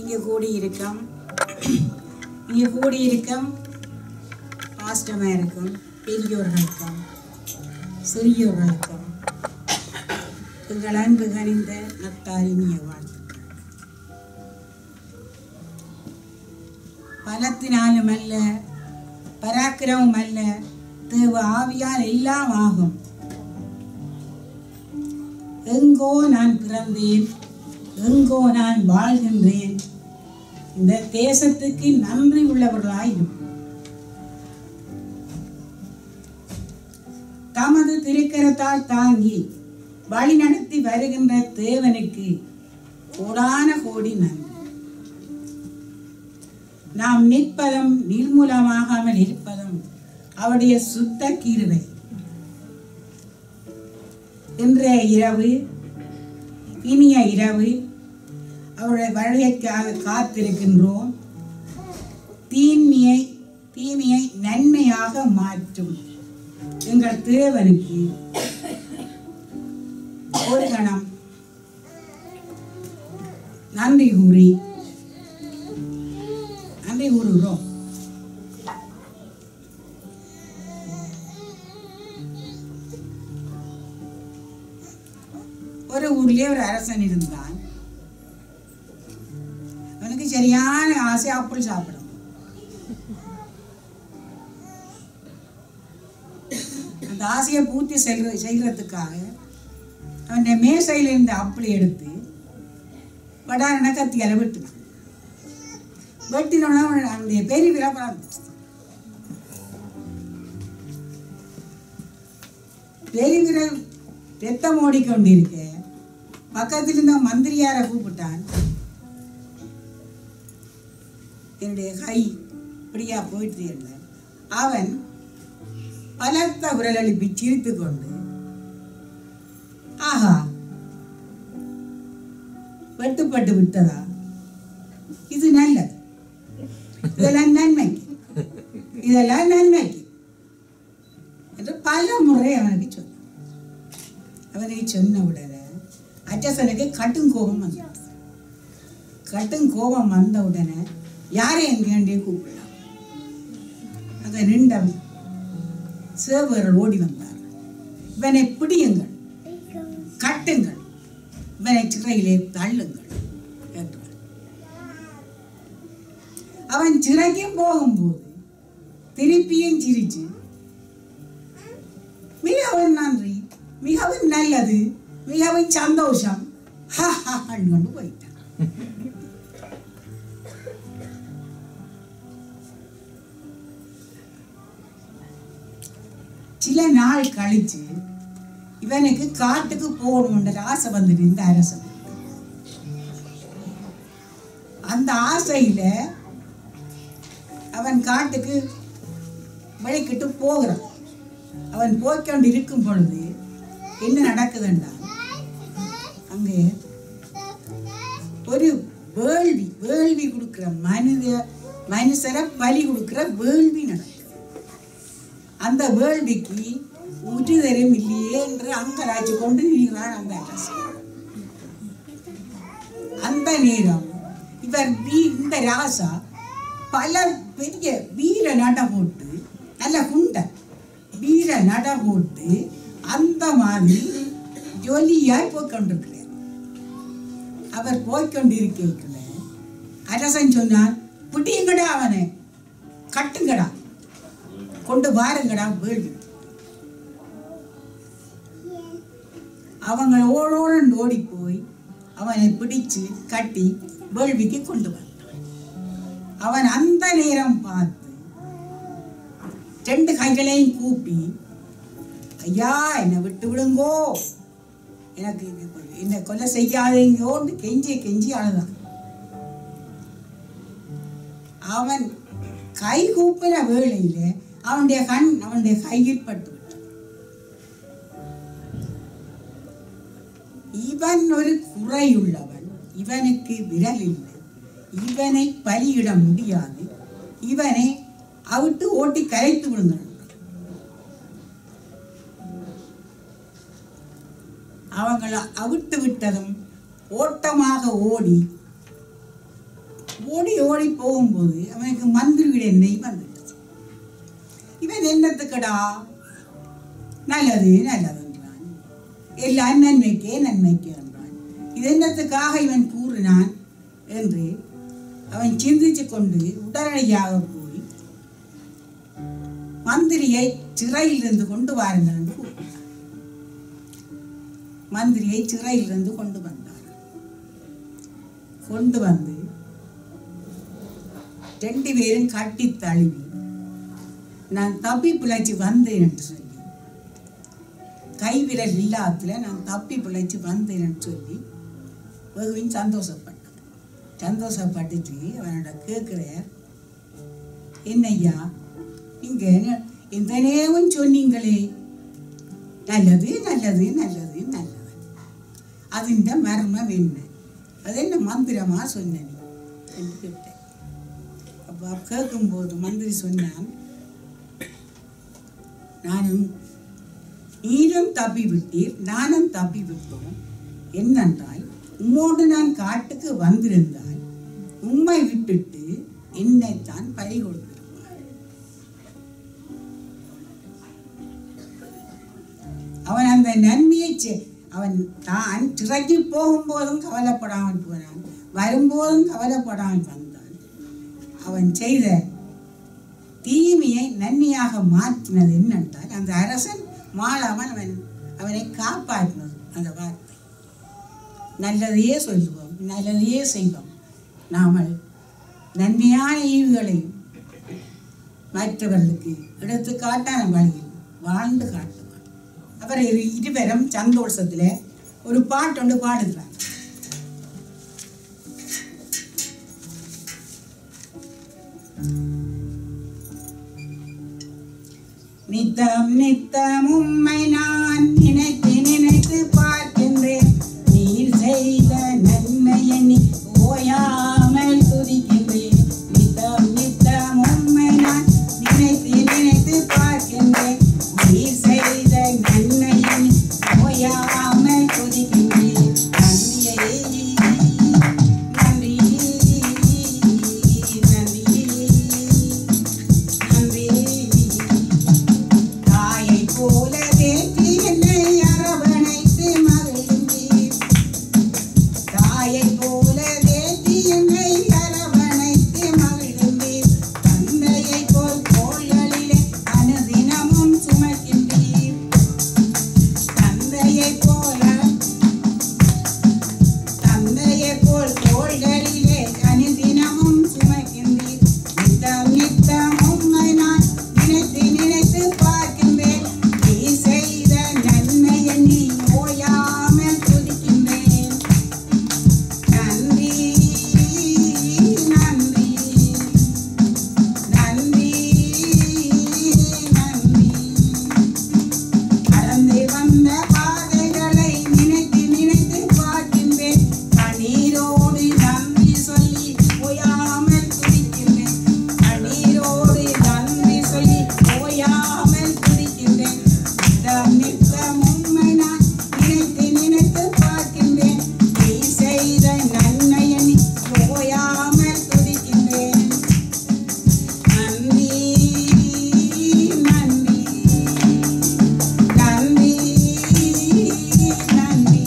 இங்கே கூடியிருக்கும் பாஸ்டமாருக்கும் பெரியோர்களுக்கும் சிறியோர்களுக்கும் எங்கள் அன்பு கனிந்த நத்தாரினிய வாழ்த்துக்கள். பலத்தினாலும் அல்ல, பராக்கிரமும் அல்ல, தேவ ஆவியால் எல்லாம் ஆகும். எங்கோ நான் பிறந்தேன், எங்கோ நான் வாழ்கின்றேன். இந்த தேசத்துக்கு நன்றி உள்ளவர்களாயும் தமது திருக்கரத்தால் தாங்கி வழி நடத்தி வருகின்ற தேவனுக்கு கோடான கோடி நன்றி. நாம் நிற்பதும் நிர்மூலமாகாமல் இருப்பதும் அவருடைய சுத்த கிருபை. இன்றைய இரவு இனிய இரவு அவருடைய வருகைக்காக காத்திருக்கின்றோம். தீமையை நன்மையாக மாற்றும் எங்கள் தேவனுக்கு ஒரு கணம் நன்றி கூறுகிறோம். ஒரு ஊர்லயே ஒரு அரசன் இருந்தான். அவனுக்கு சரியான ஆசை ஆப்பிள் சாப்பிடும். அந்த ஆசையை பூர்த்தி செய்யறதுக்காக அவன் மேசையில இருந்த ஆப்பிளை எடுத்து வடாரண கத்தியால வெட்டினோன்னா அவனுடைய பெரிய விழா பெரிய விரல் ரத்தம் ஓடிக்கொண்டிருக்க பக்கத்தில் இருந்த மந்திரியார கூப்பிட்டான். என்னுடைய கை இப்படியா போயிட்டு இல்லை. அவன் பலத்த விரல் எழுப்பி சிரித்து கொண்டு, ஆஹா வெட்டுப்பட்டு விட்டதா, இது நல்லது, இதெல்லாம் நன்மைக்கு என்று பல முறை அவனுக்கு சொன்ன. அவனை சொன்ன உடனே அச்சசனுக்கு கட்டும் கோபம் வந்த உடனே யாரை எங்கேண்டே கூப்பிடலாம். அங்க நின்றவன் சேவர்கள் ஓடி வந்தார். இவனை பிடியுங்கள், கட்டுங்கள், இவனை சிறையிலே தள்ளுங்கள் என்றார். அவன் சிறைக்கும் போகும்போது திருப்பியும் சிரிச்சு, மிகவும் நன்றி, மிகவும் நல்லது, மிகவும் சந்தோஷம் கொண்டு போயிட்டான். சில நாள் கழிச்சு இவனுக்கு காட்டுக்கு போகணும்ன்ற ஆசை வந்துட்டு இந்த அரசன். அந்த ஆசையில அவன் காட்டுக்கு வழிக்கிட்டு போகிறான். அவன் போய்கொண்டு இருக்கும் பொழுது என்ன நடக்குதுன்னா, அங்கே ஒரு வேள்வி கொடுக்கிற மனுஷரை பலி கொடுக்கிற வேள்வி நடக்குது. அந்த வேள்விக்கு உறுதரும் இல்லையே என்று அங்கராட்சி கொண்டு நீங்கிறான் அந்த அரசன். அந்த நேரம் இவர் இந்த ராசா பல பெரிய வீர நட போட்டு, நல்ல குண்ட வீர நட போட்டு அந்த மாதிரி ஜொலியாய் போய்கொண்டிருக்கிறார். அவர் போய்கொண்டிருக்க அரசன் சொன்னான், பிடிங்கடா, அவனை கட்டுங்கடா, கொண்டு வாருங்கடா வேள்வி. அவங்க ஓடி போய் அவனை பிடிச்சு கட்டி வேள்விக்கு கொண்டு வந்தான். அவன் அந்த நேரம் பார்த்து 2 கைகளையும் கூப்பி, ஐயா என்னை விட்டு விடுங்கோ, எனக்கு என்னை கொலை செய்யாதீங்கோன்னு கெஞ்சி அழுதான். அவன் கை கூப்பின வேளையில அவனுடைய கண் அவனுடைய கையில் பட்டு விட்டான். இவன் ஒரு குறையுள்ளவன், இவனுக்கு விரல் இல்லை, இவனை பலியிட முடியாது, இவனை அவிட்டு ஓட்டி கரைத்து விடுங்க. அவங்களை அவிட்டு விட்டதும் ஓட்டமாக ஓடி ஓடி ஓடி போகும்போது அவனுக்கு மந்திரிவிட எண்ணெய் வந்துடுச்சு. இவன் என்னத்துக்கடா நல்லது நல்லதுன்றான், எல்லாம் நன்மைக்கே நன்மைக்கே என்றான். இது என்னத்துக்காக இவன் கூறினான் என்று அவன் சிந்திச்சு கொண்டு உடனடியாக போய் மந்திரியை சிறையிலிருந்து கொண்டு வாருங்கள் என்று கூறினார். மந்திரியை சிறையிலிருந்து கொண்டு வந்தார். கொண்டு வந்து 2 பேரும் கட்டி தழுவி நான் தப்பி பிழைச்சி வந்தேன் என்று சொல்லி, கைவிரல் இல்லாத்துல நான் தப்பி பிழைச்சி வந்தேன் என்று சொல்லி வெகுவின் சந்தோஷப்பட்டான். சந்தோஷப்பட்டுட்டு அவனோட கேட்கிறார், என்னையா இங்க இந்த நேரம் சொன்னீங்களே நல்லது நல்லது நல்லது நல்லது, அது இந்த மர்மம் என்ன, அது என்ன மந்திரமா சொன்னேன் என்று கேட்டேன். அப்போ கேட்கும்போது மந்திரி சொன்னான், நீரும் தப்பி விட்டீர் நானும் தப்பி விட்டோம். என்னென்றால் உம்மோடு நான் காட்டுக்கு வந்திருந்தால் உம்மை விட்டுட்டு என்னைத்தான் பறி கொடுத்திருப்பார். அவன் அந்த நன்மையை அவன் தான் சிறைக்கு போகும்போதும் கவலைப்படாமல் போனான், வரும்போதும் கவலைப்படாமல் வந்தான். அவன் செய்த தீமையை நன்மையாக மாற்றினது என்னென்றால் அந்த அரசன் மாளாமல் அவனை காப்பாற்றினது. அந்த வார்த்தை நல்லதையே சொல்லுவோம், நல்லதையே செய்வோம். நாமல் நன்மையான ஈவுகளையும் மற்றவர்களுக்கு எடுத்துக்காட்டான வழியில் வாழ்ந்து காட்டுவான். அவர் இருவரும் சந்தோஷத்தில் ஒரு பாட்டு ஒன்று பாடுகிறார். நித்தம் நித்தம் உம்மை நான் நினைத்து நினைத்து பார்க்கின்றேன், நீர் செய்த நன்மை எண்ணி ஓயாமல் துதிக்கின்றேன். நித்தம் நித்தம் உம்மை நான் நினைத்து நினைத்து பார்க்கின்றேன், நீர் செய்த நன்மை எண்ணி ஓயாமல் துதிக்கின்றேன். நன்றி நன்றி நன்றி தாயை போல தேற்றி என்னை அரவணைத்து மகிழ்ந்தீர். தாயை போல தேற்றி என்னை அரவணைத்து மகிழ்ந்தீர். தந்தையை போல் தோள்களிலே அனுதினமும் சுமக்கின்றீர். தந்தையை போல் தோள்களிலே அனுதினமும் சுமக்கின்றீர். நித்தம் நித்தம் உம்மை நான் நினைத்து நினைத்து பார்க்கின்றேன், நீ செய்த நன்மை எண்ணி ஓயாமல் துதிக்கின்றேன். நன்றி நன்றி நன்றி நன்றி. கடந்து வந்த பாதைகளை நினைத்து நினைத்து பார்க்கின்றேன், கண்ணீரோடு நன்றி சொல்லி ஓயாமல் துதிக்கின்றேன். கண்ணீரோடு நன்றி சொல்லி ஓயாமல் துதிக்கின்றேன். நித்தம் நித்தம் உம்மை நான் நினைத்து நினைத்து பார்க்கின்றேன், நீ செய்த நன்மை எண்ணி ஓயாமல் துதிக்கின்றேன். நன்றி நன்றி நன்றி நன்றி.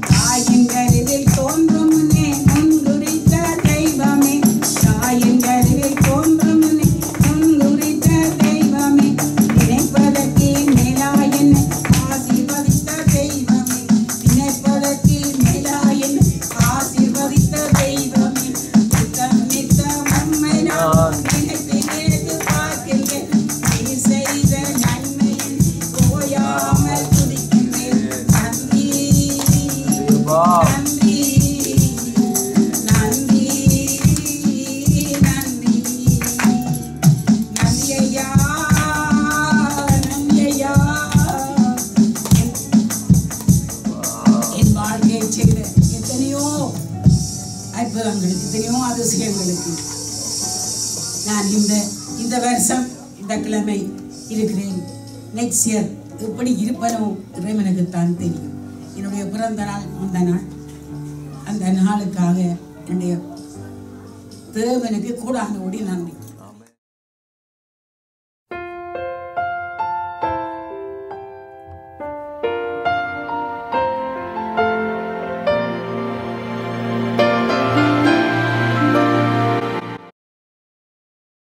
தாயின் கருவில் தோன்றும் முன்னே முன்குறித்த தெய்வமே, தாயின் கருவில் தோன்றும் முன்னே முன்குறித்த தெய்வமே, நினைப்பதற்கு மேலாய் என்னை ஆசீர்வதித்த தெய்வமே, நினைப்பதற்கு மேலாய் என்னை ஆசீர்வதித்த தெய்வமே. நித்தம் நித்தம் உம்மை நான் நினைத்து நினைத்து பார்க்கின்றேன், நீ செய்த நன்மையை ஓயாமல் துதிக்கின்றேன். நன்றி நன்றி நன்றி நன்றி நன்றி ஐயா நன்றி ஐயா. என் வாழ்க்கையை செய்த எத்தனையோ அற்புதங்களுக்கு, எத்தனையோ அதிசயங்களுக்கு நான் இந்த வருஷம் இந்த கிழமை இருக்கிறேன். நெக்ஸ்ட் இயர் எப்படி இருப்பனோ இறைவனுக்குத்தான் தெரியும். என்னுடைய பிறந்த நாள் முந்த நாள், அந்த நாளுக்காக என்னுடைய தேவனுக்கு கூடான ஓடி நன்றி.